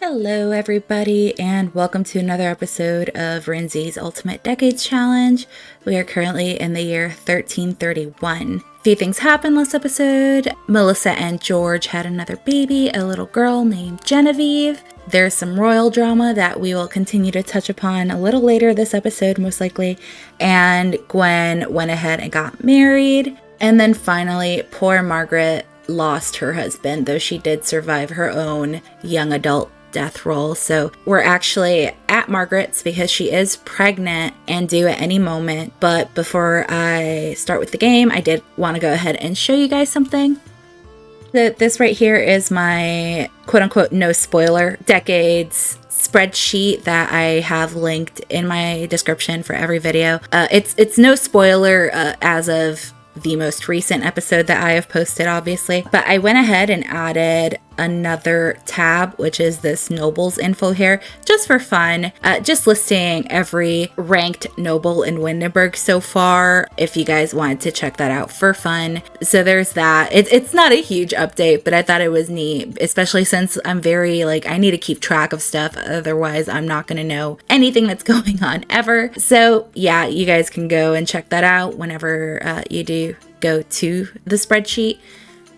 Hello everybody and welcome to another episode of Rinzie's Ultimate Decades Challenge. We are currently in the year 1331. A few things happened last episode. Melissa and George had another baby, a little girl named Genevieve. There's some royal drama that we will continue to touch upon a little later this episode most likely. And Gwen went ahead and got married. And then finally, poor Margaret lost her husband, though she did survive her own young adult death roll. So we're actually at Margaret's because she is pregnant and due at any moment. But before I start with the game, I did want to go ahead and show you guys something. This right here is my quote-unquote no spoiler decades spreadsheet that I have linked in my description for every video. It's no spoiler as of the most recent episode that I have posted, obviously, but I went ahead and added another tab, which is this nobles info here, just for fun, just listing every ranked noble in Windenburg so far, if you guys wanted to check that out for fun. So there's that. It's not a huge update, but I thought it was neat, especially since I'm very I need to keep track of stuff, otherwise I'm not going to know anything that's going on ever. So yeah, you guys can go and check that out whenever you do go to the spreadsheet.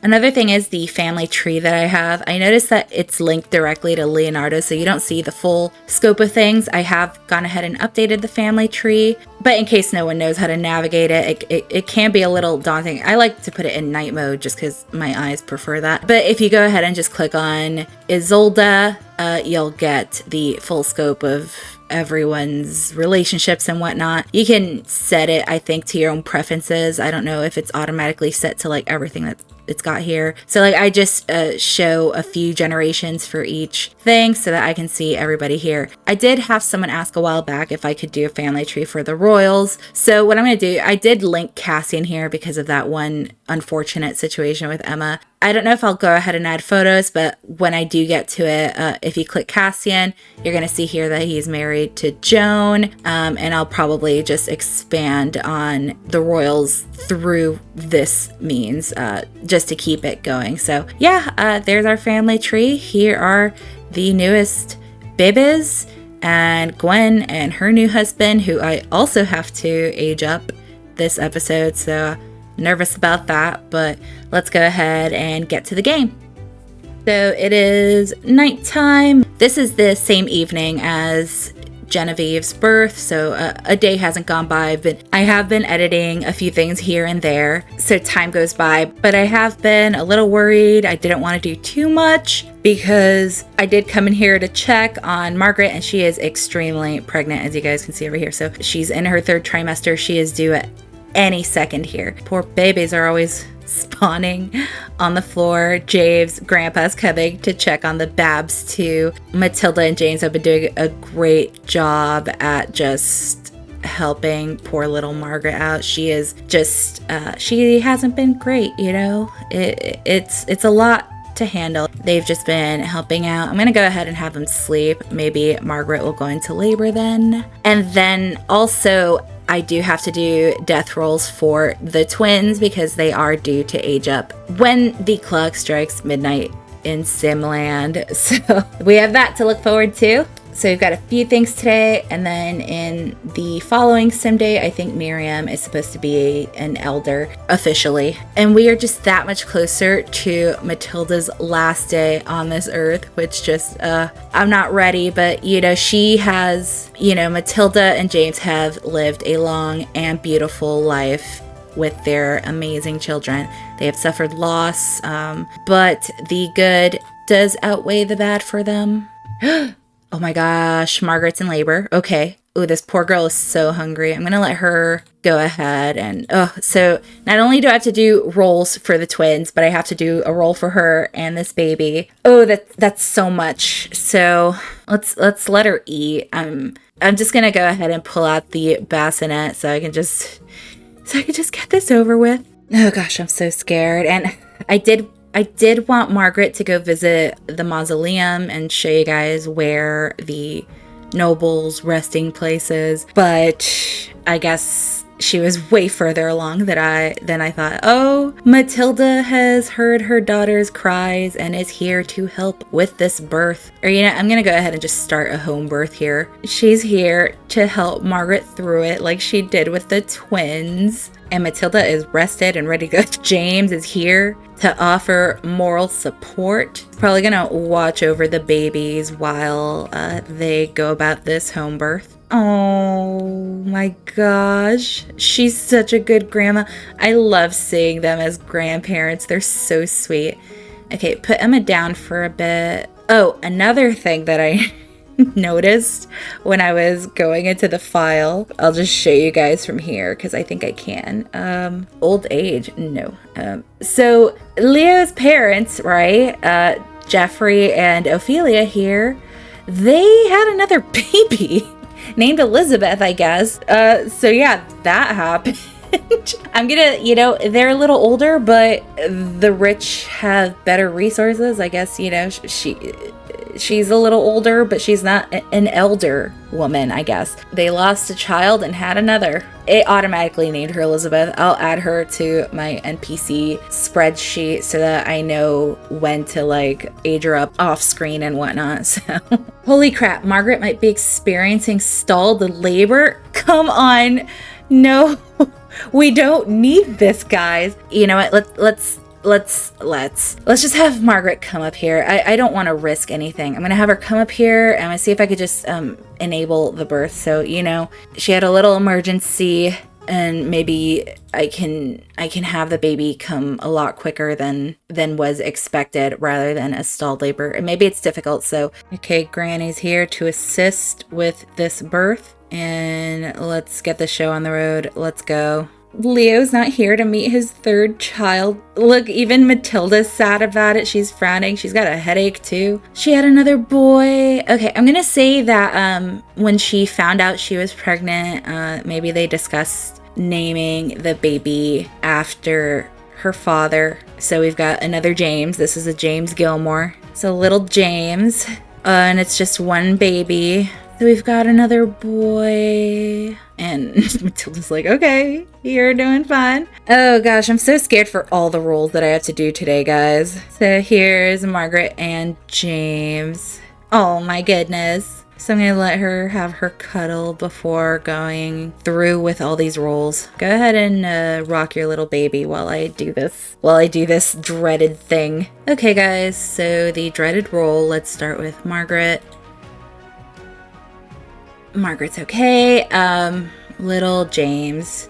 Another thing is the family tree that I have. I noticed that it's linked directly to Leonardo, so you don't see the full scope of things. I have gone ahead and updated the family tree, but in case no one knows how to navigate it can be a little daunting. I like to put it in night mode just because my eyes prefer that. But if you go ahead and just click on Isolde, you'll get the full scope of everyone's relationships and whatnot. You can set it, I think, to your own preferences. I don't know if it's automatically set to everything that it's got here. So I just show a few generations for each thing so that I can see everybody here. I did have someone ask a while back if I could do a family tree for the royals. So what I'm going to do, I did link Cassian here because of that one unfortunate situation with Emma. I don't know if I'll go ahead and add photos, but when I do get to it, if you click Cassian, you're going to see here that he's married to Joan, and I'll probably just expand on the royals through this means, just to keep it going. So yeah, there's our family tree. Here are the newest babies and Gwen and her new husband, who I also have to age up this episode, so nervous about that, but let's go ahead and get to the game. So it is nighttime. This is the same evening as Genevieve's birth, so a day hasn't gone by, but I have been editing a few things here and there, so time goes by, but I have been a little worried. I didn't want to do too much because I did come in here to check on Margaret, and she is extremely pregnant, as you guys can see over here. So she's in her third trimester. She is due at any second here. Poor babies are always spawning on the floor. James' grandpa's coming to check on the Babs too. Matilda and James have been doing a great job at just helping poor little Margaret out. She is just she hasn't been great, it's a lot to handle. They've just been helping out. I'm gonna go ahead and have them sleep. Maybe Margaret will go into labor then. And then also I do have to do death rolls for the twins because they are due to age up when the clock strikes midnight in Simland. So we have that to look forward to. So we've got a few things today, and then in the following sim day, I think Miriam is supposed to be an elder officially. And we are just that much closer to Matilda's last day on this earth, which just, I'm not ready, but she has, Matilda and James have lived a long and beautiful life with their amazing children. They have suffered loss, but the good does outweigh the bad for them. Oh my gosh, Margaret's in labor. Okay. Oh, this poor girl is so hungry. I'm going to let her go ahead. And so not only do I have to do rolls for the twins, but I have to do a roll for her and this baby. Oh, that's so much. So let's let her eat. I'm just going to go ahead and pull out the bassinet so I can just get this over with. Oh gosh, I'm so scared. And I did want Margaret to go visit the mausoleum and show you guys where the nobles' resting place is, but I guess she was way further along than I thought. Oh, Matilda has heard her daughter's cries and is here to help with this birth. Or, you know, I'm gonna go ahead and just start a home birth here. She's here to help Margaret through it like she did with the twins. And Matilda is rested and ready to go. James is here to offer moral support. Probably gonna watch over the babies while they go about this home birth. Oh my gosh, she's such a good grandma. I love seeing them as grandparents. They're so sweet. Okay, put Emma down for a bit. Oh, another thing that I noticed when I was going into the file, I'll just show you guys from here because I think I can. Old age, no. So Leo's parents, right? Jeffrey and Ophelia here, they had another baby named Elizabeth, I guess. So yeah, that happened. I'm gonna, you know, they're a little older, but the rich have better resources. I guess, you know, she's a little older, but she's not an elder woman, I guess. They lost a child and had another. It automatically named her Elizabeth. I'll add her to my NPC spreadsheet so that I know when to like age her up off screen and whatnot. So, holy crap, Margaret might be experiencing stalled labor. Come on. No, we don't need this, guys. You know what? Let's just have Margaret come up here. I don't want to risk anything. I'm gonna have her come up here and I'm gonna see if I could just enable the birth. So, you know, she had a little emergency and maybe I can have the baby come a lot quicker than was expected rather than a stalled labor. And maybe it's difficult. So, okay, Granny's here to assist with this birth and let's get the show on the road. Let's go. Leo's not here to meet his third child. Look, even Matilda's sad about it. She's frowning. She's got a headache too. She had another boy. Okay, I'm gonna say that when she found out she was pregnant, maybe they discussed naming the baby after her father. So we've got another James. This is a James Gilmore. So little James, and it's just one baby. So we've got another boy. And Matilda's like, okay, you're doing fine. Oh gosh, I'm so scared for all the roles that I have to do today, guys. So here's Margaret and James. Oh my goodness. So I'm gonna let her have her cuddle before going through with all these roles. Go ahead and rock your little baby while I do this dreaded thing. Okay guys, so the dreaded role, let's start with Margaret. Margaret's okay. Little James.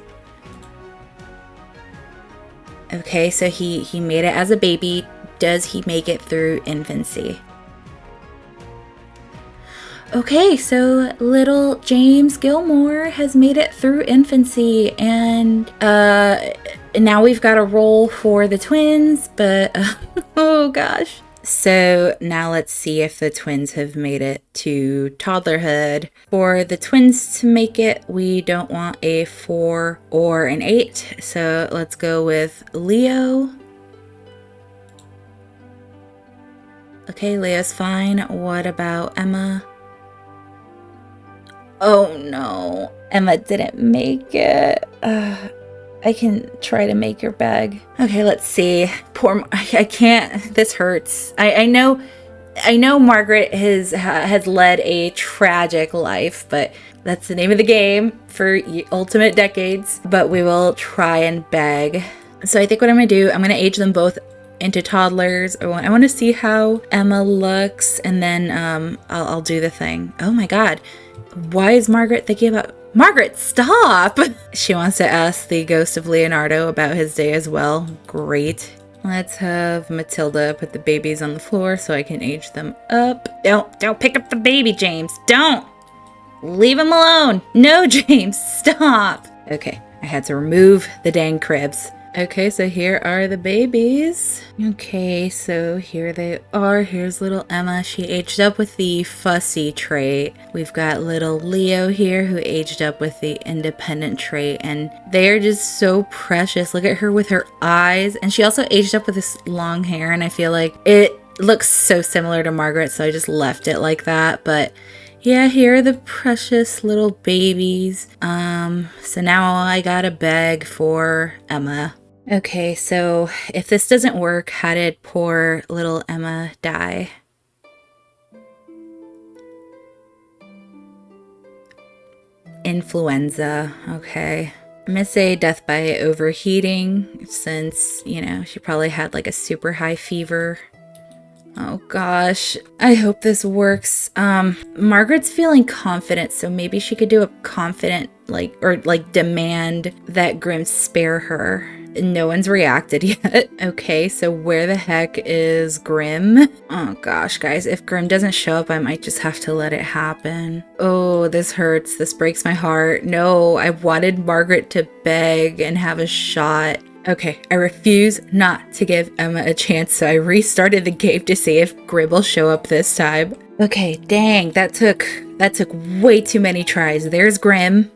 Okay, so he made it as a baby. Does he make it through infancy? Okay, so little James Gilmore has made it through infancy, and now we've got a role for the twins, but oh gosh. So now let's see if the twins have made it to toddlerhood. For the twins to make it, we don't want a 4 or an 8. So let's go with Leo. Okay, Leo's fine. What about Emma? Oh no, Emma didn't make it. I can try to make your bag. Okay, let's see. I can't. This hurts. I know Margaret has led a tragic life, but that's the name of the game for Ultimate Decades. But we will try and beg. So I think what I'm gonna do, I'm gonna age them both into toddlers. I want to see how Emma looks, and then I'll do the thing. Oh my God, why is Margaret thinking about? Margaret, stop! She wants to ask the ghost of Leonardo about his day as well. Great. Let's have Matilda put the babies on the floor so I can age them up. Don't pick up the baby, James. Don't! Leave him alone. No, James, stop. Okay, I had to remove the dang cribs. Okay, so here are the babies. Okay, so here they are. Here's little Emma. She aged up with the fussy trait. We've got little Leo here who aged up with the independent trait, and they are just so precious. Look at her with her eyes. And she also aged up with this long hair, and I feel like it looks so similar to Margaret, so I just left it like that. But Yeah, here are the precious little babies. So now I gotta beg for Emma. Okay, so if this doesn't work, how did poor little Emma die? Influenza, okay. I'm gonna say death by overheating since, you know, she probably had like a super high fever. Oh gosh, I hope this works. Margaret's feeling confident, so maybe she could do a confident, like demand that Grim spare her. No one's reacted yet. Okay, so where the heck is Grim? Oh gosh, guys, if Grim doesn't show up, I might just have to let it happen. Oh, this hurts. This breaks my heart. No, I wanted Margaret to beg and have a shot. Okay, I refuse not to give Emma a chance, so I restarted the game to see if Grim will show up this time. Okay, dang, that took way too many tries. There's Grim.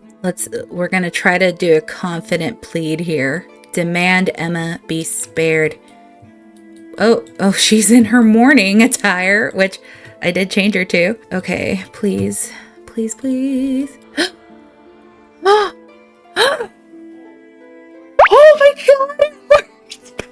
We're gonna try to do a confident plead here. Demand Emma be spared. Oh, she's in her morning attire, which I did change her to. Okay, please, please, please. Oh my god, it worked!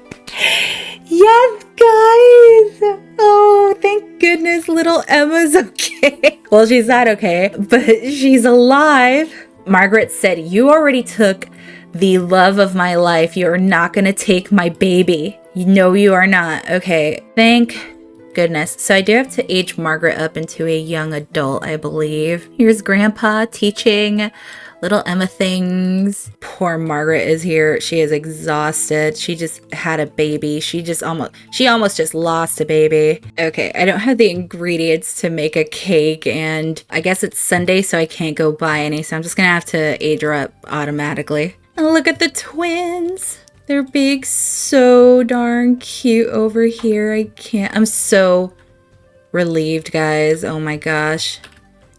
Yes, guys! Oh, thank goodness little Emma's okay. Well, she's not okay, but she's alive. Margaret said, "You already took the love of my life. You are not gonna take my baby. No, you are not." Okay, thank goodness. So I do have to age Margaret up into a young adult, I believe. Here's Grandpa teaching little Emma things. Poor Margaret is here. She is exhausted. She just had a baby. She almost just lost a baby. Okay, I don't have the ingredients to make a cake, and I guess it's Sunday, so I can't go buy any, so I'm just gonna have to age her up automatically. And look at the twins. They're big, so darn cute over here. I'm so relieved, guys. Oh my gosh.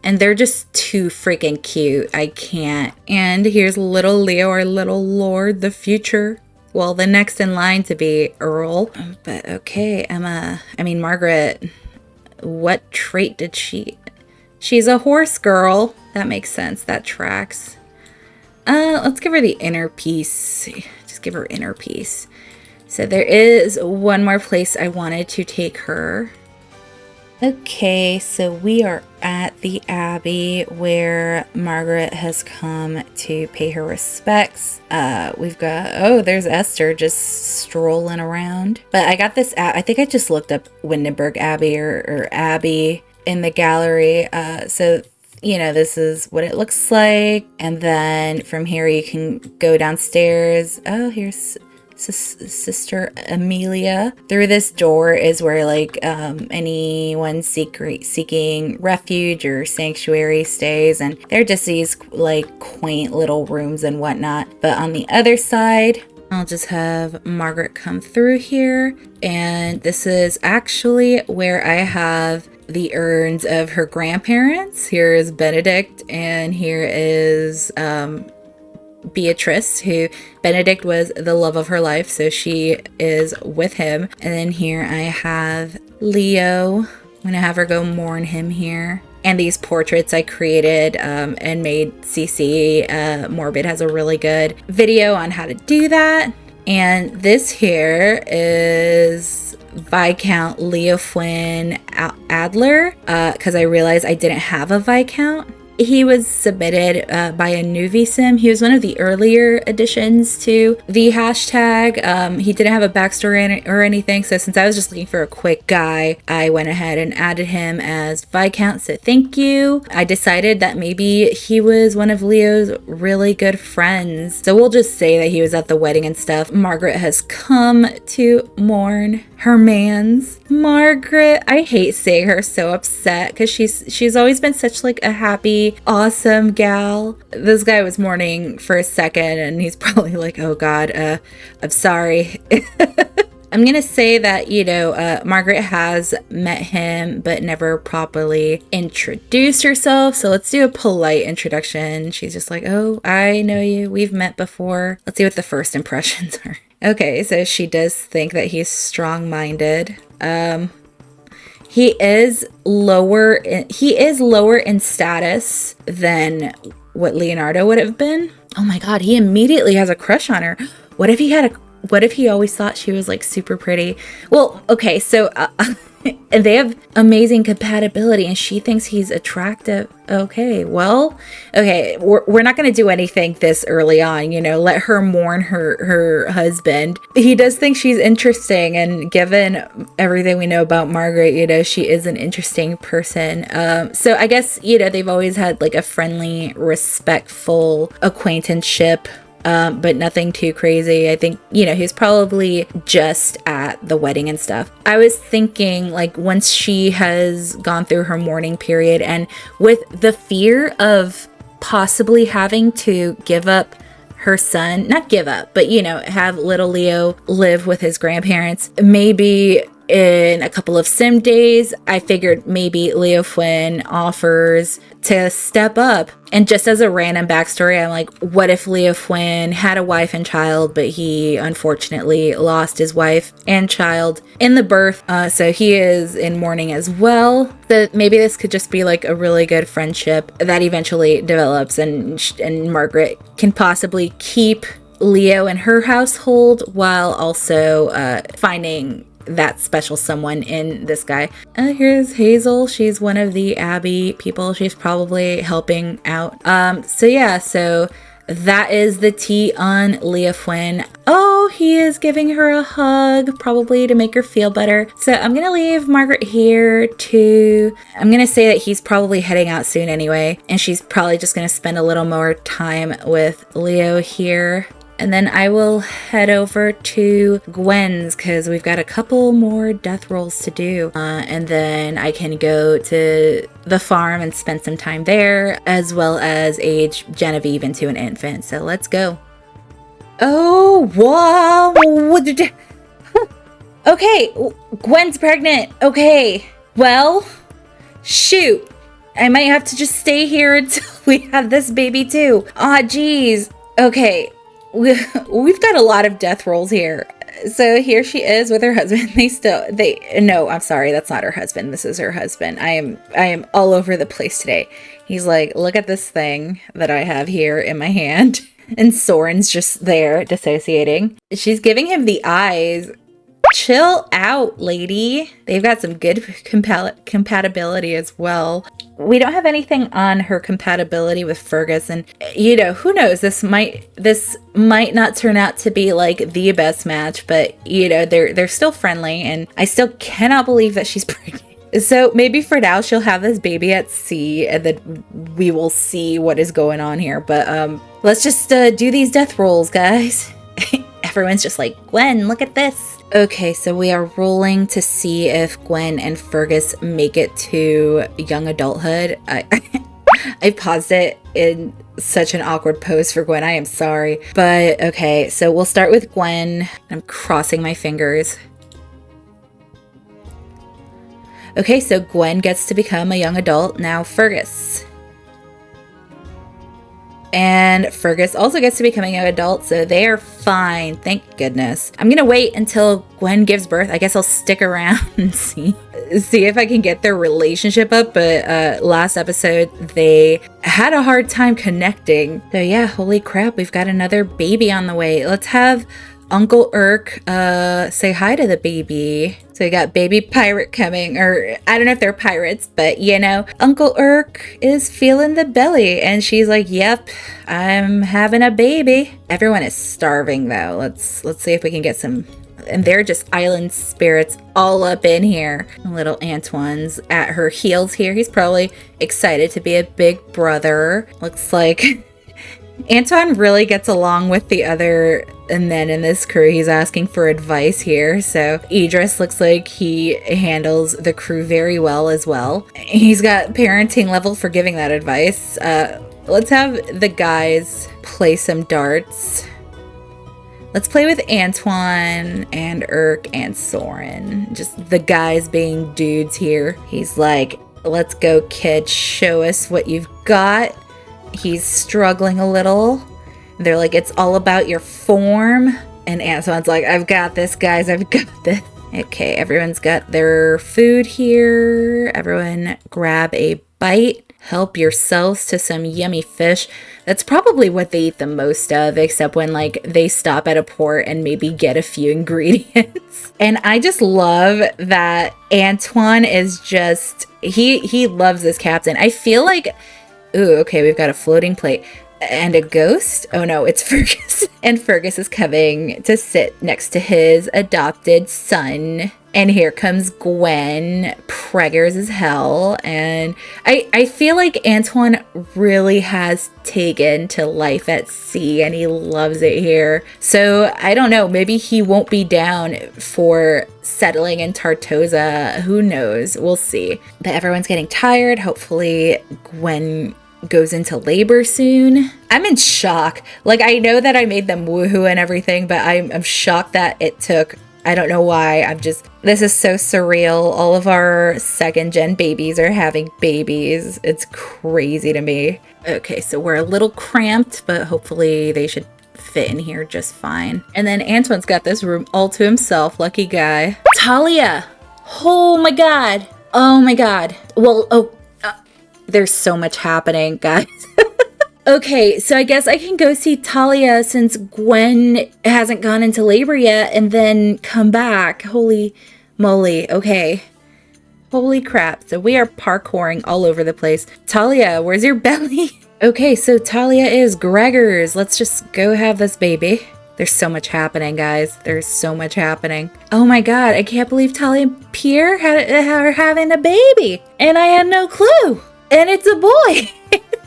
And they're just too freaking cute. I can't. And here's little Leo, our little lord, the future. Well, the next in line to be Earl. But okay, Margaret, what trait did she? She's a horse girl. That makes sense. That tracks. Let's give her the inner piece. Just give her inner piece. So there is one more place I wanted to take her. Okay, so we are at the Abbey where Margaret has come to pay her respects. We've got, oh, there's Esther just strolling around. But I got this I think I just looked up Windenburg Abbey or Abbey in the gallery. So, you know, this is what it looks like. And then from here you can go downstairs. Oh, here's Sister Amelia. Through this door is where anyone seeking refuge or sanctuary stays, and they're just these like quaint little rooms and whatnot. But on the other side, I'll just have Margaret come through here, and this is actually where I have the urns of her grandparents. Here is Benedict, and here is Beatrice, who Benedict was the love of her life, so she is with him. And then here I have Leo. I'm gonna have her go mourn him here. And these portraits I created and made CC. Morbid has a really good video on how to do that. And this here is Viscount Leo Flynn Adler, because I realized I didn't have a Viscount. He was submitted by a newbie sim. He was one of the earlier additions to the hashtag. He didn't have a backstory or anything, so since I was just looking for a quick guy, I went ahead and added him as Viscount, so thank you. I decided that maybe he was one of Leo's really good friends, so we'll just say that he was at the wedding and stuff. Margaret has come to mourn her mans. Margaret, I hate seeing her so upset because she's always been such like a happy, awesome gal. This guy was mourning for a second and he's probably like, oh god, I'm sorry. I'm gonna say that, you know, Margaret has met him but never properly introduced herself, so let's do a polite introduction. She's just like, oh, I know you, we've met before. Let's see what the first impressions are. Okay, so she does think that he's strong-minded. he is lower in status than what Leonardo would have been. Oh my god, he immediately has a crush on her. What if he always thought she was like super pretty? Well, okay, so they have amazing compatibility and she thinks he's attractive. Okay, well, okay, we're not going to do anything this early on, let her mourn her husband. He does think she's interesting, and given everything we know about Margaret, she is an interesting person. So I guess, they've always had like a friendly, respectful acquaintanceship. But nothing too crazy. I think, he was probably just at the wedding and stuff. I was thinking, like, once she has gone through her mourning period and with the fear of possibly having to give up her son, not give up, but, have little Leo live with his grandparents, maybe in a couple of sim days, I figured maybe Leo Fwynn offers to step up. And just as a random backstory, I'm like, what if Leo Fwynn had a wife and child, but he unfortunately lost his wife and child in the birth, so he is in mourning as well. So maybe this could just be like a really good friendship that eventually develops, and Margaret can possibly keep Leo in her household while also finding that special someone in this guy. Here's Hazel. She's one of the Abbey people. She's probably helping out. So that is the tea on Leo Fwynn. Oh, he is giving her a hug, probably to make her feel better. So I'm gonna leave Margaret here to, I'm gonna say that he's probably heading out soon anyway, and she's probably just gonna spend a little more time with Leo here. And then I will head over to Gwen's because we've got a couple more death rolls to do. And then I can go to the farm and spend some time there, as well as age Genevieve into an infant. So let's go. Oh, whoa. Okay, Gwen's pregnant. Okay, well, shoot. I might have to just stay here until we have this baby too. Aw, geez. Okay. We've got a lot of death rolls here. So here she is with her husband. No, I'm sorry, that's not her husband. This is her husband. I am all over the place today. He's like, look at this thing that I have here in my hand. And Soren's just there dissociating. She's giving him the eyes. Chill out, lady. They've got some good compatibility as well. We don't have anything on her compatibility with Fergus, and who knows, this might not turn out to be like the best match, but they're still friendly, and I still cannot believe that she's pregnant. So maybe for now she'll have this baby at sea, and then we will see what is going on here. But let's just do these death rolls, guys. Everyone's just like, Gwen, look at this. Okay, so we are rolling to see if Gwen and Fergus make it to young adulthood. I paused it in such an awkward pose for Gwen. I am sorry. But okay, so we'll start with Gwen. I'm crossing my fingers. Okay, so Gwen gets to become a young adult. Now Fergus. And Fergus also gets to become a young adult, so they are fine. Thank goodness. I'm gonna wait until Gwen gives birth. I guess I'll stick around and see if I can get their relationship up. But last episode, they had a hard time connecting. So yeah, holy crap, we've got another baby on the way. Let's have Uncle Urk say hi to the baby. So we got baby pirate coming, or I don't know if they're pirates, but Uncle Urk is feeling the belly, and she's like, yep, I'm having a baby. Everyone is starving though. Let's see if we can get some, and they're just island spirits all up in here. Little Antoine's at her heels here. He's probably excited to be a big brother. Looks like Antoine really gets along with the other men in this crew. He's asking for advice here. So Idris looks like he handles the crew very well as well. He's got parenting level for giving that advice. Let's have the guys play some darts. Let's play with Antoine and Urk and Soren. Just the guys being dudes here. He's like, let's go, kid. Show us what you've got. He's struggling a little. They're like, it's all about your form. And Antoine's like, I've got this, guys. I've got this. Okay, everyone's got their food here. Everyone grab a bite. Help yourselves to some yummy fish. That's probably what they eat the most of, except when like they stop at a port and maybe get a few ingredients. And I just love that Antoine is just, he loves this captain. I feel like, ooh, okay, we've got a floating plate. And a ghost? Oh no, it's Fergus. And Fergus is coming to sit next to his adopted son. And here comes Gwen, preggers as hell. And I feel like Antoine really has taken to life at sea and he loves it here. So I don't know, maybe he won't be down for settling in Tartosa. Who knows? We'll see. But everyone's getting tired. Hopefully Gwen goes into labor soon. I'm in shock. Like, I know that I made them woohoo and everything, but I'm shocked that it took, I don't know why. This is so surreal. All of our second gen babies are having babies. It's crazy to me. Okay, so we're a little cramped, but hopefully they should fit in here just fine. And then Antoine's got this room all to himself. Lucky guy. Talia! Oh my god. Oh my god. Well, there's so much happening, guys. Okay, so I guess I can go see Talia since Gwen hasn't gone into labor yet and then come back. Holy moly. Okay. Holy crap. So we are parkouring all over the place. Talia, where's your belly? Okay, so Talia is Gregor's. Let's just go have this baby. There's so much happening, guys. There's so much happening. Oh my god, I can't believe Talia and Pierre are having a baby. And I had no clue. And it's a boy.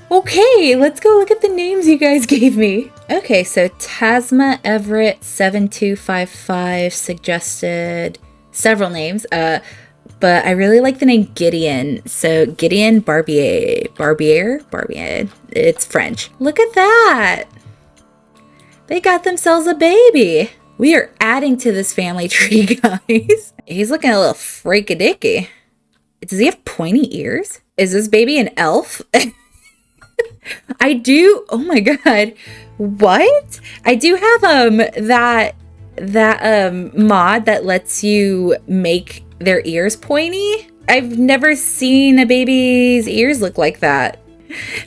Okay, let's go look at the names you guys gave me. Okay, so Tasma Everett 7255 suggested several names, but I really like the name Gideon. So Gideon Barbier. It's French. Look at that. They got themselves a baby. We are adding to this family tree, guys. He's looking a little freaky-dicky. Does he have pointy ears? Is this baby an elf? I do. Oh my god. What? I do have that mod that lets you make their ears pointy. I've never seen a baby's ears look like that.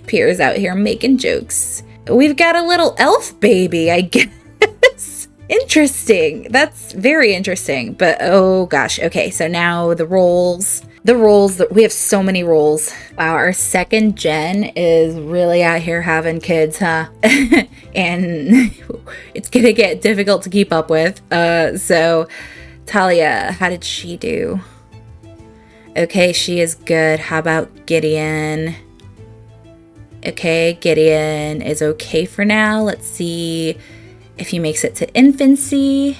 Pierre's out here making jokes. We've got a little elf baby, I guess. Interesting. That's very interesting. But oh gosh. Okay, so now the roles. We have so many roles. Wow, our second gen is really out here having kids, huh? And it's gonna get difficult to keep up with. So Talia, how did she do? Okay, she is good. How about Gideon? Okay, Gideon is okay for now. Let's see if he makes it to infancy.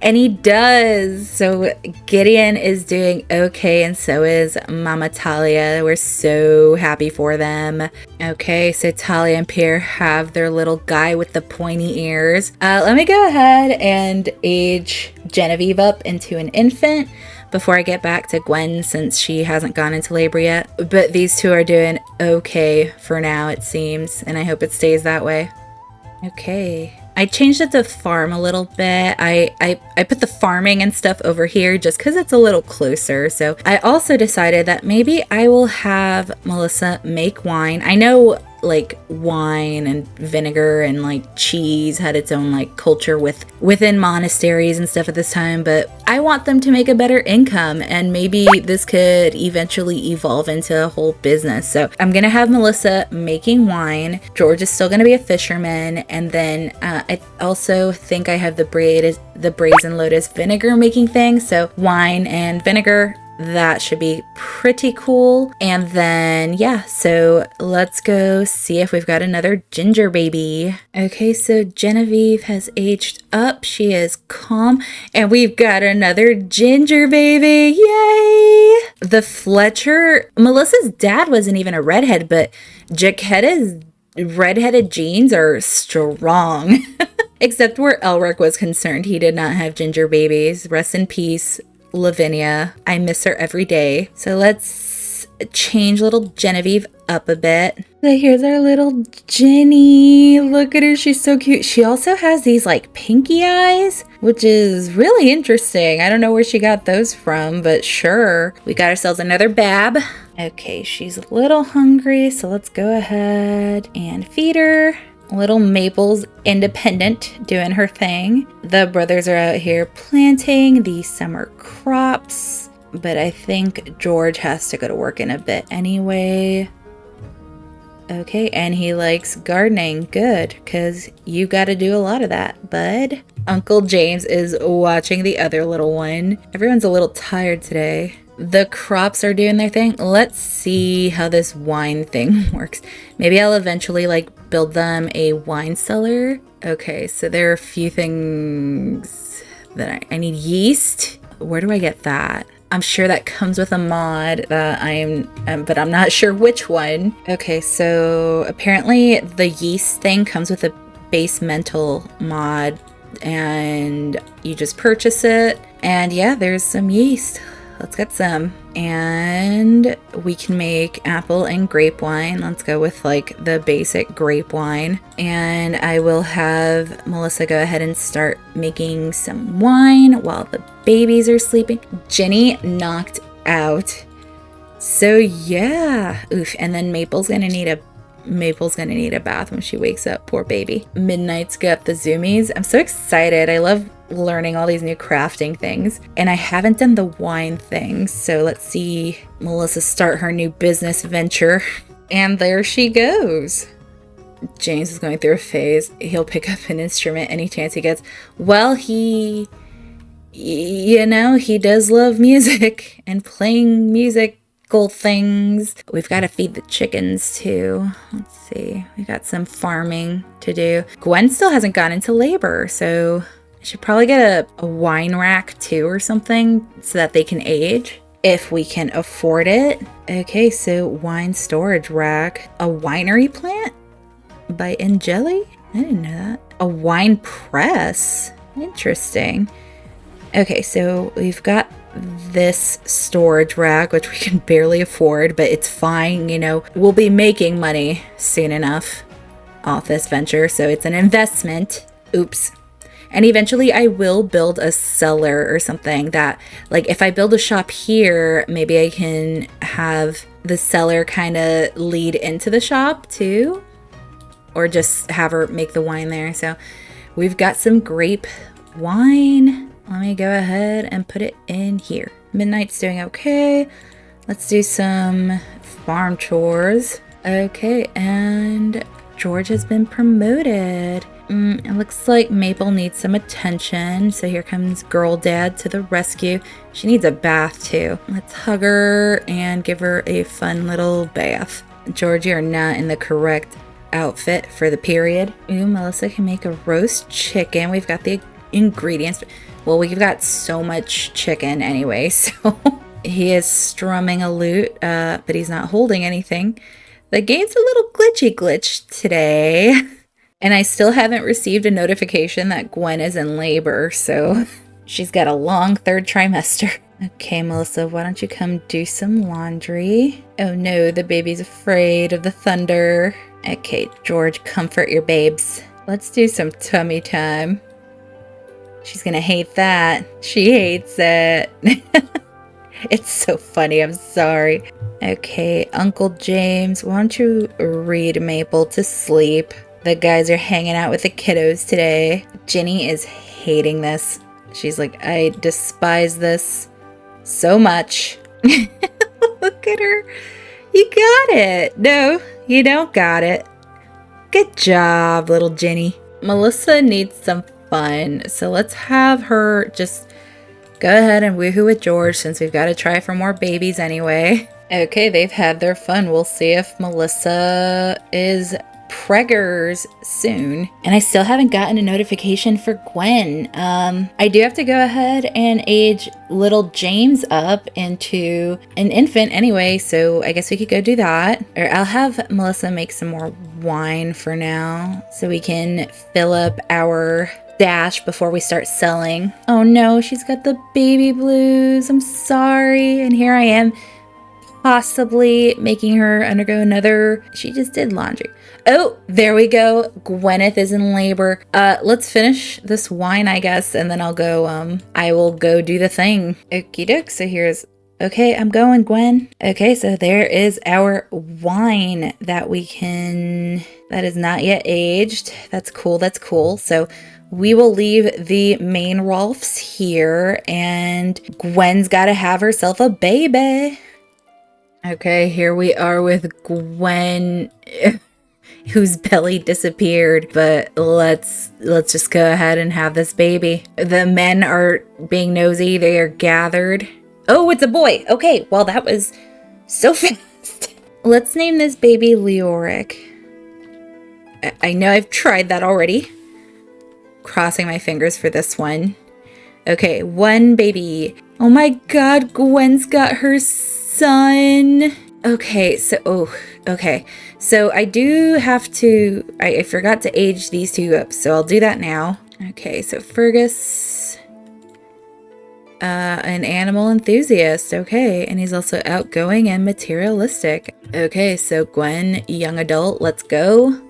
And he does. So Gideon is doing okay, and so is Mama Talia. We're so happy for them. Okay, so Talia and Pierre have their little guy with the pointy ears. Let me go ahead and age Genevieve up into an infant before I get back to Gwen since she hasn't gone into labor yet. But these two are doing okay for now, it seems, and I hope it stays that way. Okay. I changed it to farm a little bit. I put the farming and stuff over here just because it's a little closer. So I also decided that maybe I will have Melissa make wine. I know like wine and vinegar and like cheese had its own like culture within monasteries and stuff at this time, but I want them to make a better income and maybe this could eventually evolve into a whole business. So I'm gonna have Melissa making wine. George is still gonna be a fisherman, and then I also think I have the brazen lotus vinegar making thing. So wine and vinegar. That should be pretty cool. And then, yeah, so let's go see if we've got another ginger baby. Okay, so Genevieve has aged up. She is calm. And we've got another ginger baby. Yay! The Fletcher, Melissa's dad wasn't even a redhead, but Jaquetta's redheaded genes are strong. Except where Elric was concerned, he did not have ginger babies. Rest in peace, Lavinia. I miss her every day. So let's change little Genevieve up a bit. So here's our little Jenny. Look at her, she's so cute. She also has these like pinky eyes, which is really interesting. I don't know where she got those from, but sure. We got ourselves another Bab. Okay, she's a little hungry, so let's go ahead and feed her. Little Maple's independent, doing her thing. The brothers are out here planting the summer crops, but I think George has to go to work in a bit anyway. Okay, and he likes gardening. Good, because you got to do a lot of that, bud. Uncle James is watching the other little one. Everyone's a little tired today. The crops are doing their thing. Let's see how this wine thing works. Maybe I'll eventually like build them a wine cellar. Okay, so there are a few things that I need yeast. Where do I get that? I'm sure that comes with a mod that but I'm not sure which one. Okay, so apparently the yeast thing comes with a base mental mod and you just purchase it. And yeah, there's some yeast. Let's get some. And we can make apple and grape wine. Let's go with like the basic grape wine. And I will have Melissa go ahead and start making some wine while the babies are sleeping. Jenny knocked out. So yeah. Oof. And then Maple's gonna need a bath when she wakes up. Poor baby. Midnight's got the zoomies. I'm so excited. I love learning all these new crafting things, and I haven't done the wine thing, so let's see Melissa start her new business venture. And there she goes. James is going through a phase. He'll pick up an instrument any chance he gets. Well, he does love music and playing musical things. We've got to feed the chickens too. Let's see, we got some farming to do. Gwen still hasn't gone into labor, so I should probably get a wine rack too or something so that they can age if we can afford it. Okay, so wine storage rack. A winery plant by Angeli? I didn't know that. A wine press? Interesting. Okay, so we've got this storage rack, which we can barely afford, but it's fine. We'll be making money soon enough off this venture, so it's an investment. Oops. And eventually I will build a cellar or something that, like, if I build a shop here, maybe I can have the cellar kind of lead into the shop too, or just have her make the wine there. So we've got some grape wine. Let me go ahead and put it in here. Midnight's doing okay. Let's do some farm chores. Okay, and George has been promoted. It looks like Maple needs some attention, so here comes girl dad to the rescue. She needs a bath too. Let's hug her and give her a fun little bath. George, you're not in the correct outfit for the period. Ooh, Melissa can make a roast chicken. We've got the ingredients. Well, we've got so much chicken anyway, so he is strumming a lute, but he's not holding anything. The game's a little glitch today. And I still haven't received a notification that Gwen is in labor, so she's got a long third trimester. Okay, Melissa, why don't you come do some laundry? Oh no, the baby's afraid of the thunder. Okay, George, comfort your babes. Let's do some tummy time. She's gonna hate that. She hates it. It's so funny, I'm sorry. Okay, Uncle James, why don't you read Maple to sleep? The guys are hanging out with the kiddos today. Jenny is hating this. She's like, I despise this so much. Look at her. You got it. No, you don't got it. Good job, little Jenny. Melissa needs some fun, so let's have her just go ahead and woohoo with George since we've got to try for more babies anyway. Okay, they've had their fun. We'll see if Melissa is preggers soon. And I still haven't gotten a notification for Gwen. I do have to go ahead and age little James up into an infant anyway, so I guess we could go do that. Or I'll have Melissa make some more wine for now so we can fill up our stash before we start selling. Oh no, she's got the baby blues. I'm sorry. And here I am possibly making her undergo another. She just did laundry. Oh, there we go. Gwyneth is in labor. Let's finish this wine, I guess, and then I will go do the thing. Okie doke. So here's, okay, I'm going, Gwen. Okay, so there is our wine that is not yet aged. That's cool. That's cool. So we will leave the main Rolfs here, and Gwen's got to have herself a baby. Okay, here we are with Gwen, whose belly disappeared, but let's just go ahead and have this baby. The men are being nosy. They are gathered. Oh, it's a boy. Okay, well, that was so fast. Let's name this baby Leoric. I know I've tried that already. Crossing my fingers for this one. Okay, one baby. Oh my god, Gwen's got her son. Okay, so I do have to, I forgot to age these two up, so I'll do that now. Okay, so Fergus, an animal enthusiast. Okay, and he's also outgoing and materialistic. Okay, so Gwen, young adult, let's go.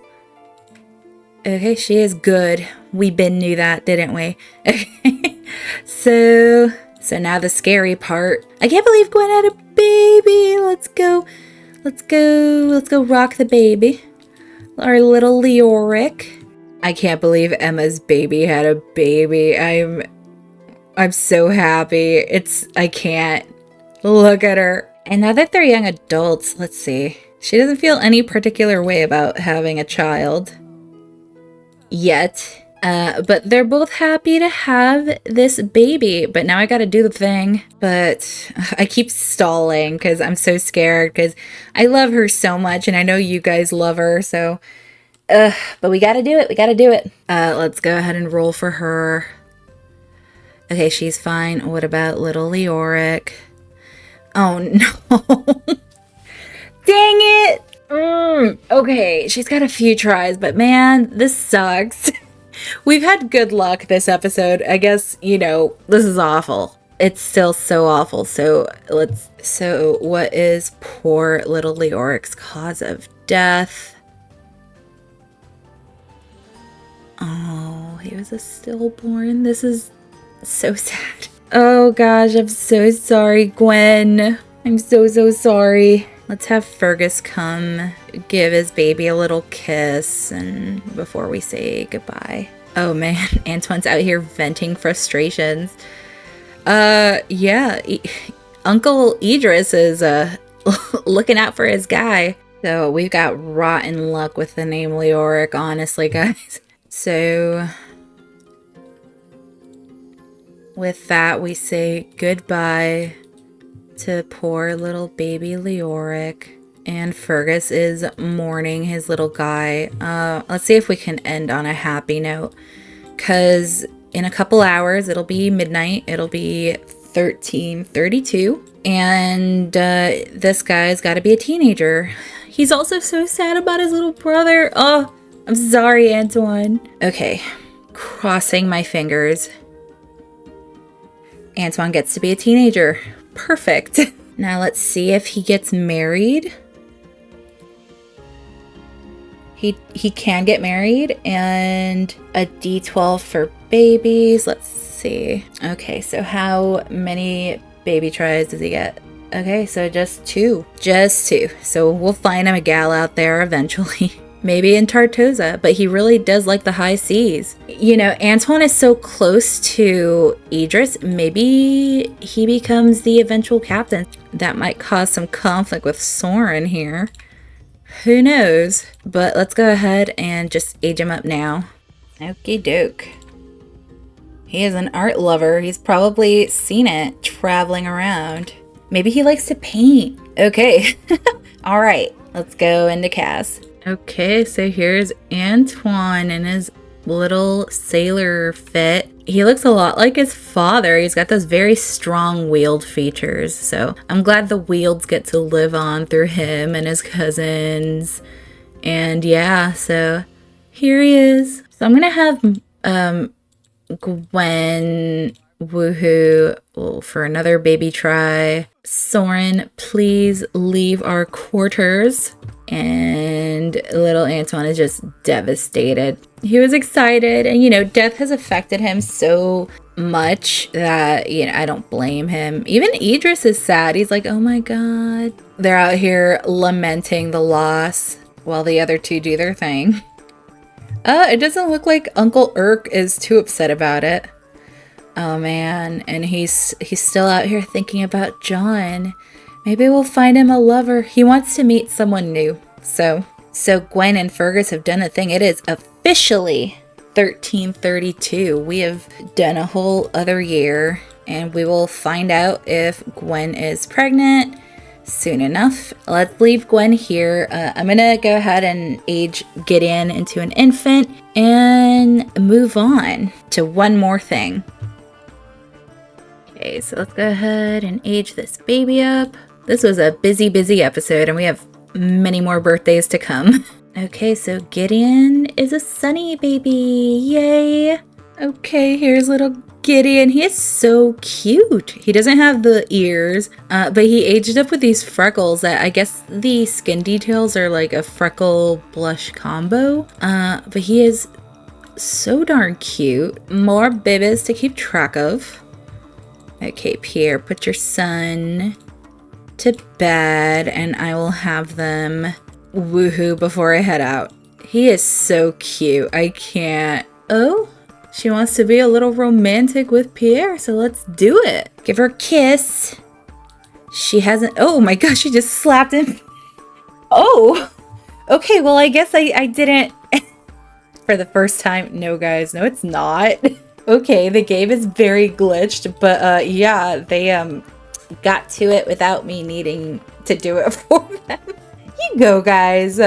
Okay, she is good. We been knew that, didn't we? Okay, so now the scary part. I can't believe Gwen had a baby. Let's go rock the baby. Our little Leoric. I can't believe Emma's baby had a baby. I'm so happy. I can't. Look at her. And now that they're young adults, let's see. She doesn't feel any particular way about having a child yet. But they're both happy to have this baby. But now I gotta do the thing. But I keep stalling because I'm so scared because I love her so much and I know you guys love her. So, but we gotta do it. We gotta do it. Let's go ahead and roll for her. Okay, she's fine. What about little Leoric? Oh no. Dang it. Okay, she's got a few tries, but man, this sucks. We've had good luck this episode. I guess, this is awful. It's still so awful. So what is poor little Leoric's cause of death? Oh, he was a stillborn. This is so sad. Oh gosh, I'm so sorry, Gwen. I'm so sorry. Let's have Fergus come give his baby a little kiss and before we say goodbye. Oh man, Antoine's out here venting frustrations. Yeah, Uncle Idris is looking out for his guy. So we've got rotten luck with the name Leoric, honestly, guys. So with that, we say goodbye to poor little baby Leoric. And Fergus is mourning his little guy. Let's see if we can end on a happy note. Because in a couple hours, it'll be midnight. It'll be 13:32. And this guy's got to be a teenager. He's also so sad about his little brother. Oh, I'm sorry, Antoine. Okay, crossing my fingers. Antoine gets to be a teenager. Perfect. Now let's see if he gets married. He can get married, and a D12 for babies. Let's see. Okay, so how many baby tries does he get? Okay, so just two. Just two. So we'll find him a gal out there eventually. Maybe in Tartosa, but he really does like the high seas. Antoine is so close to Idris, maybe he becomes the eventual captain. That might cause some conflict with Soren here. Who knows? But let's go ahead and just age him up now. Okie doke. He is an art lover. He's probably seen it traveling around. Maybe he likes to paint. Okay. All right. Let's go into Cass. Okay, so here's Antoine in his little sailor fit. He looks a lot like his father. He's got those very strong Weald features. So I'm glad the Wealds get to live on through him and his cousins. And yeah, so here he is. So I'm going to have Gwen woohoo for another baby try. Soren, please leave our quarters. And little Antoine is just devastated. He was excited, and death has affected him so much that I don't blame him. Even Idris is sad. He's like, oh my god. They're out here lamenting the loss while the other two do their thing. It doesn't look like Uncle Urk is too upset about it. Oh man, and he's still out here thinking about John. Maybe we'll find him a lover. He wants to meet someone new. So Gwen and Fergus have done a thing. It is officially 1332. We have done a whole other year, and we will find out if Gwen is pregnant soon enough. Let's leave Gwen here. I'm gonna go ahead and age Gideon into an infant and move on to one more thing. Okay, so let's go ahead and age this baby up. This was a busy episode, and we have many more birthdays to come. Okay, so Gideon is a Sunny baby. Yay! Okay, here's little Gideon. He is so cute. He doesn't have the ears, but he aged up with these freckles that I guess the skin details are like a freckle blush combo. But he is so darn cute. More babies to keep track of. Okay, Pierre, put your son to bed, and I will have them woohoo before I head out. He is so cute. I can't. Oh, she wants to be a little romantic with Pierre, so let's do it. Give her a kiss. She hasn't. Oh my gosh, she just slapped him. Oh, okay. Well, I guess I didn't for the first time. No, guys, no, it's not. Okay, the game is very glitched, but yeah, they got to it without me needing to do it for them. You go, guys.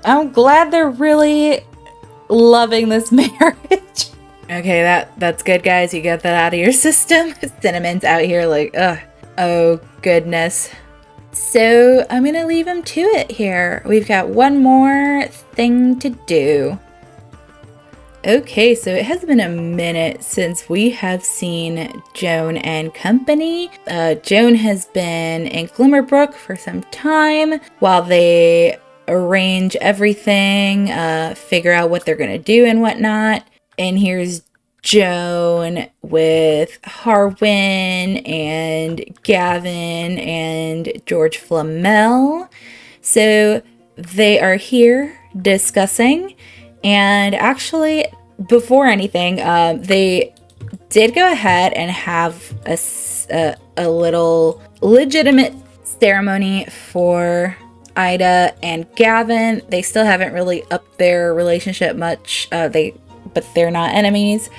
I'm glad they're really loving this marriage. Okay, that's good, guys. You got that out of your system. Cinnamon's out here like, ugh. Oh, goodness. So I'm gonna leave him to it here. We've got one more thing to do. Okay, so it has been a minute since we have seen Joan and company. Joan has been in Glimmerbrook for some time while they arrange everything, figure out what they're going to do and whatnot. And here's Joan with Harwin and Gavin and George Flamel. So they are here discussing. And actually, before anything, they did go ahead and have a little legitimate ceremony for Ida and Gavin. They still haven't really upped their relationship much, but they're not enemies.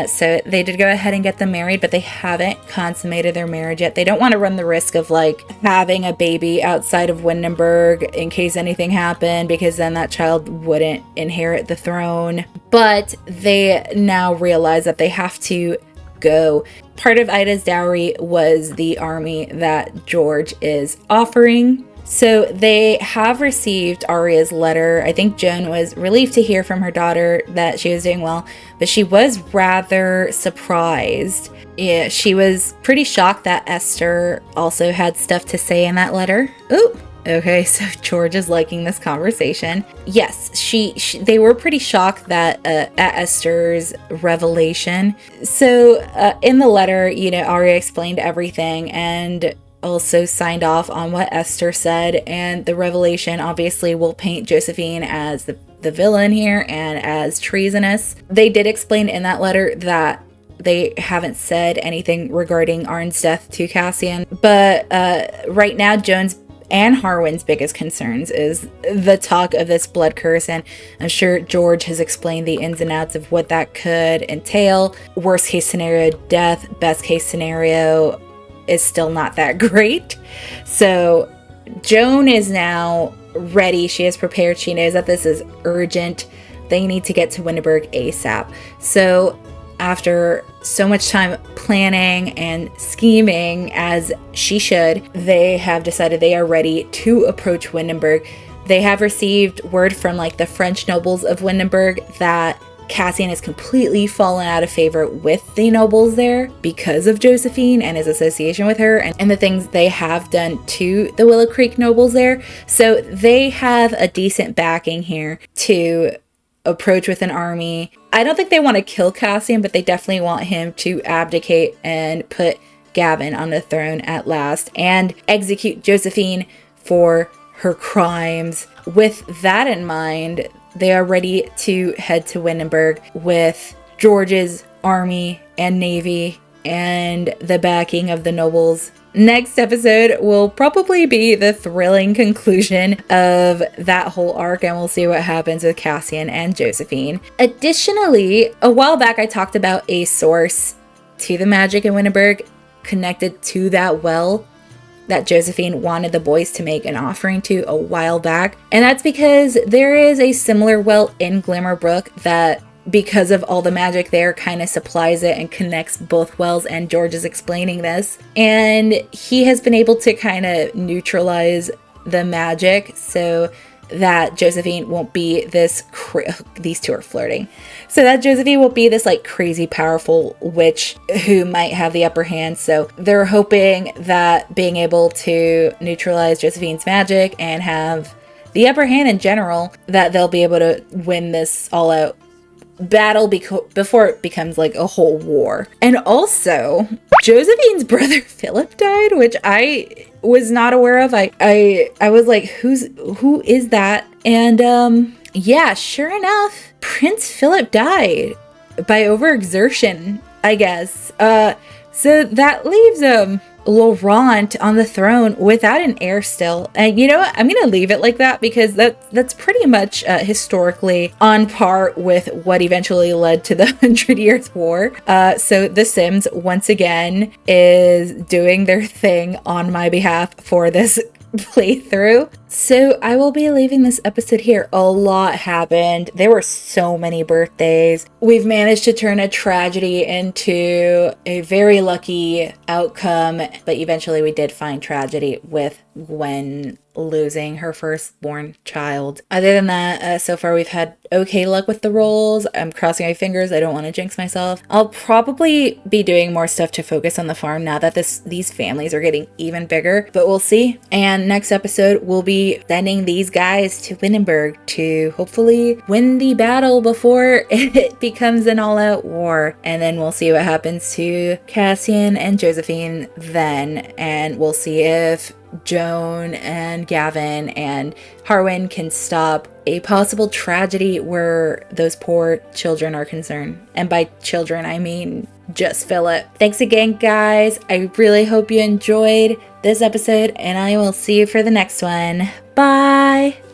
So they did go ahead and get them married, but they haven't consummated their marriage yet. They don't want to run the risk of like having a baby outside of Windenburg in case anything happened, because then that child wouldn't inherit the throne. But they now realize that they have to go. Part of Ida's dowry was the army that George is offering. So they have received Arya's letter. I think Joan was relieved to hear from her daughter that she was doing well, but she was rather surprised. Yeah, she was pretty shocked that Esther also had stuff to say in that letter. Ooh, okay, so George is liking this conversation. Yes, they were pretty shocked that at Esther's revelation. So in the letter, Arya explained everything and also signed off on what Esther said, and the revelation obviously will paint Josephine as the villain here and as treasonous. They did explain in that letter that they haven't said anything regarding Arn's death to Cassian, but right now Joan's and Harwin's biggest concerns is the talk of this blood curse, and I'm sure George has explained the ins and outs of what that could entail. Worst case scenario, death. Best case scenario is still not that great. So Joan is now ready. She is prepared. She knows that this is urgent. They need to get to Windenburg ASAP. So after so much time planning and scheming, as she should, they have decided they are ready to approach Windenburg. They have received word from like the French nobles of Windenburg that Cassian has completely fallen out of favor with the nobles there because of Josephine and his association with her and the things they have done to the Willow Creek nobles there. So they have a decent backing here to approach with an army. I don't think they want to kill Cassian, but they definitely want him to abdicate and put Gavin on the throne at last and execute Josephine for her crimes. With that in mind, they are ready to head to Windenburg with George's army and navy and the backing of the nobles. Next episode will probably be the thrilling conclusion of that whole arc, and we'll see what happens with Cassian and Josephine. Additionally, a while back I talked about a source to the magic in Windenburg connected to that well that Josephine wanted the boys to make an offering to a while back. And that's because there is a similar well in Glimmerbrook that, because of all the magic there, kind of supplies it and connects both wells, and George is explaining this. And he has been able to kind of neutralize the magic so that Josephine won't be this these two are flirting. So that Josephine won't be this like crazy powerful witch who might have the upper hand. So they're hoping that being able to neutralize Josephine's magic and have the upper hand in general, that they'll be able to win this all out battle before it becomes like a whole war. And also, Josephine's brother Philip died, which I was not aware of. I was like, who is that? And yeah, sure enough, Prince Philip died by overexertion, I guess. So that leaves Laurent on the throne without an heir still. And you know what? I'm gonna leave it like that because that's pretty much historically on par with what eventually led to the 100 Years' War. So The Sims once again is doing their thing on my behalf for this playthrough. So I will be leaving this episode here. A lot happened. There were so many birthdays. We've managed to turn a tragedy into a very lucky outcome, but eventually we did find tragedy with Gwen losing her firstborn child. Other than that, so far we've had okay luck with the rolls. I'm crossing my fingers. I don't want to jinx myself. I'll probably be doing more stuff to focus on the farm now that these families are getting even bigger, but we'll see. And next episode we'll be sending these guys to Windenburg to hopefully win the battle before it becomes an all-out war. And then we'll see what happens to Cassian and Josephine then, and we'll see if Joan and Gavin and Harwin can stop a possible tragedy where those poor children are concerned. And by children, I mean just Philip. Thanks again, guys. I really hope you enjoyed this episode, and I will see you for the next one. Bye!